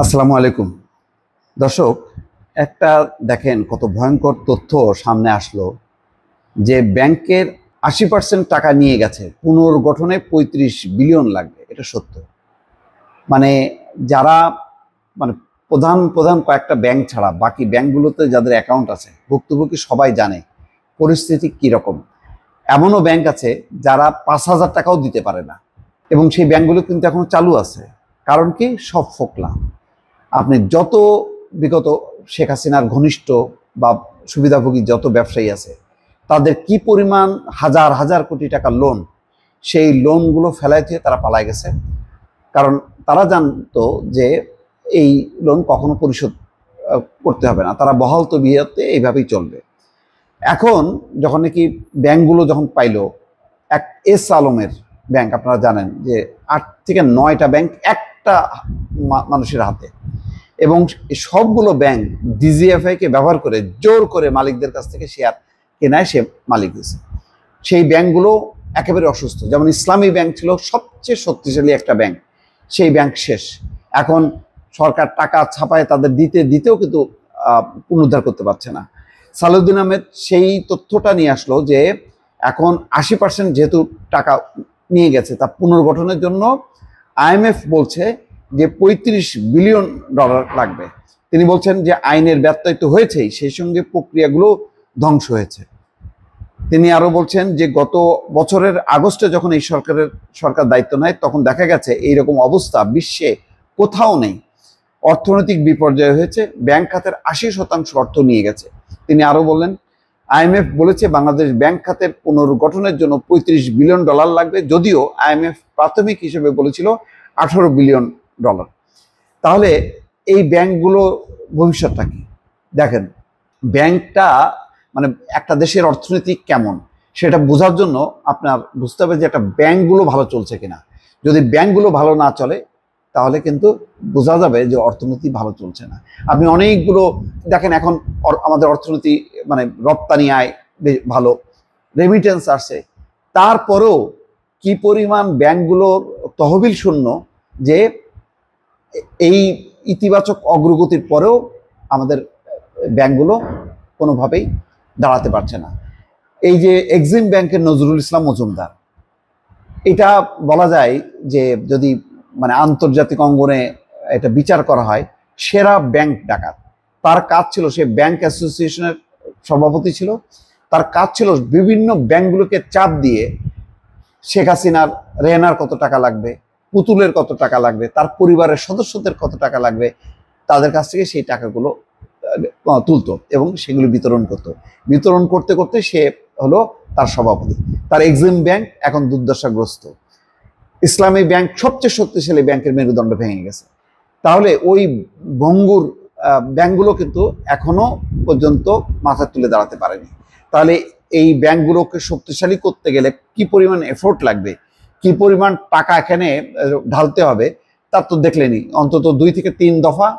আসসালামু আলাইকুম দর্শক। একটা দেখেন কত ভয়ঙ্কর তথ্য সামনে আসলো যে ব্যাংকের 80% টাকা নিয়ে গেছে, পুনর্গঠনে 35 বিলিয়ন লাগবে। এটা সত্য। মানে যারা মানে প্রধান প্রধান কয়েকটা ব্যাংক ছাড়া বাকি ব্যাংকগুলোতে যাদের অ্যাকাউন্ট আছে ভুক্তভোগী সবাই জানে পরিস্থিতি কীরকম। এমনও ব্যাংক আছে যারা 5,000 টাকাও দিতে পারে না, এবং সেই ব্যাংকগুলো কিন্তু এখনো চালু আছে। কারণ কি? সব ফোকলা। আপনি যত বিগত শেখ হাসিনার ঘনিষ্ঠ বা সুবিধাভোগী যত ব্যবসায়ী আছে তাদের কি পরিমাণ হাজার হাজার কোটি টাকার লোন, সেই লোনগুলো ফেলায় দিয়ে তারা পালায় গেছে। কারণ তারা জানতো যে এই লোন কখনো পরিশোধ করতে হবে না, তারা বহাল তবিয়তে এইভাবেই চলবে। এখন যখন নাকি ব্যাংকগুলো যখন পাইলো, এক এস আলমের ব্যাংক, আপনারা জানেন যে 8 থেকে 9টা ব্যাংক একটা মানুষের হাতে, এবং সবগুলো ব্যাংক ডিজিএফআইকে ব্যবহার করে জোর করে মালিকদের কাছ থেকে শেয়ার কেনায় সে মালিক দিয়েছে। সেই ব্যাংকগুলো একেবারে অসুস্থ। যেমন ইসলামী ব্যাংক ছিল সবচেয়ে শক্তিশালী একটা ব্যাংক, সেই ব্যাংক শেষ। এখন সরকার টাকা ছাপায় তাদের দিতেও কিন্তু পুনরুদ্ধার করতে পারছে না। সালাউদ্দিন আহমেদ সেই তথ্যটা নিয়ে আসলো যে এখন 80% যেহেতু টাকা নিয়ে গেছে, তা পুনর্গঠনের জন্য আইএমএফ বলছে যে 35 বিলিয়ন ডলার লাগবে। তিনি বলছেন যে আইনের ব্যত্যয় তো হয়েছেই, সেই সঙ্গে প্রক্রিয়াগুলো ধ্বংস হয়েছে। তিনি আরো বলছেন যে গত বছরের আগস্টে যখন এই সরকার দায়িত্ব নেয় তখন দেখা গেছে এইরকম অবস্থা বিশ্বে কোথাও নেই। অর্থনৈতিক বিপর্যয় হয়েছে, ব্যাংক খাতের 80% অর্থ নিয়ে গেছে। তিনি আরো বললেন, আইএমএফ বলেছে বাংলাদেশ ব্যাংক খাতের পুনর্গঠনের জন্য 35 বিলিয়ন ডলার লাগবে, যদিও আইএমএফ প্রাথমিক হিসেবে বলেছিল 18 বিলিয়ন ডলার। তাহলে এই ব্যাংকগুলো ভবিষ্যৎটা কি? দেখেন, ব্যাংকটা মানে একটা দেশের অর্থনীতি কেমন সেটা বোঝার জন্য আপনার বুঝতে হবে যে একটা ব্যাংকগুলো ভালো চলছে কিনা। যদি ব্যাংকগুলো ভালো না চলে তাহলে কিন্তু বোঝা যাবে যে অর্থনীতি ভালো চলছে না। আপনি অনেকগুলো দেখেন, এখন আমাদের অর্থনীতি মানে রপ্তানি আয় ভালো, রেমিটেন্স আসছে, তারপরেও কি পরিমাণ ব্যাংকগুলোর তহবিল শূন্য, যে এই ইতিবাচক অগ্রগতির পরেও আমাদের ব্যাংকগুলো কোনোভাবেই দাঁড়াতে পারছে না। এই যে এক্সিম ব্যাংকের নজরুল ইসলাম মজুমদার, এটা বলা যায় যে যদি মানে আন্তর্জাতিক অঙ্গনে এটা বিচার করা হয়, সেরা ব্যাংক ডাকাত। তার কাজ ছিল, সে ব্যাংক অ্যাসোসিয়েশনের সভাপতি ছিল, তার কাজ ছিল বিভিন্ন ব্যাংকগুলোকে চাপ দিয়ে শেখ হাসিনার রেহানার কত টাকা লাগবে, পুতুলের কত টাকা লাগবে, তার পরিবারের সদস্যদের কত টাকা লাগবে, তাদের কাছ থেকে সেই টাকাগুলো তুলতো এবং সেগুলো বিতরণ করতে করতে সে হলো তার সভাপতি। তার এক্সিম ব্যাংক এখন দুর্দশাগ্রস্ত। ইসলামী ব্যাংক সবচেয়ে শক্তিশালী ব্যাংকের মেরুদণ্ড ভেঙে গেছে। তাহলে ওই ভঙ্গুর ব্যাংকগুলো কিন্তু এখনো পর্যন্ত মাথা তুলে দাঁড়াতে পারেনি। তাহলে এই ব্যাংকগুলোকে শক্তিশালী করতে গেলে কি পরিমাণ এফোর্ট লাগবে, কি পরিমাণ টাকা এখানে ঢালতে হবে, তার তো দেখলেনি। অন্তত 2 থেকে 3 দফা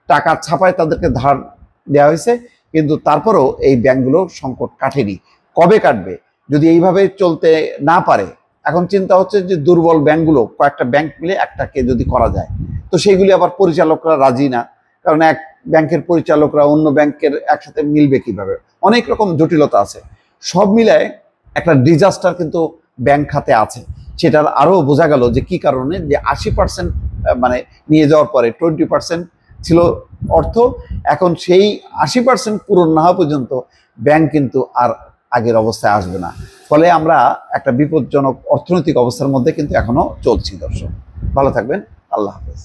টাকা ছাপায় তাদেরকে ধার দেওয়া হয়েছে, কিন্তু তারপরেও এই ব্যাংকগুলো সংকট কাটেনি। কবে কাটবে? যদি এইভাবে চলতে না পারে, এখন চিন্তা হচ্ছে যে দুর্বল ব্যাংকগুলো কয়েকটা ব্যাংক মিলে একটাকে যদি করা যায়, তো সেইগুলি আবার পরিচালকরা রাজি না। কারণ এক ব্যাংকের পরিচালকরা অন্য ব্যাংকের একসাথে মিলবে কিভাবে, অনেক রকম জটিলতা আছে। সব মিলায় একটা ডিজাস্টার কিন্তু ব্যাংক খাতে আছে। সেটার আরও বোঝা গেল যে কি কারণে, যে 80% মানে নিয়ে যাওয়ার পরে 20% ছিল অর্থ। এখন সেই 80% পূরণ না হওয়া পর্যন্ত ব্যাংক কিন্তু আর আগের অবস্থায় আসবে না। ফলে আমরা একটা বিপজ্জনক অর্থনৈতিক অবস্থার মধ্যে কিন্তু এখনো চলছি। দর্শক ভালো থাকবেন, আল্লাহ হাফেজ।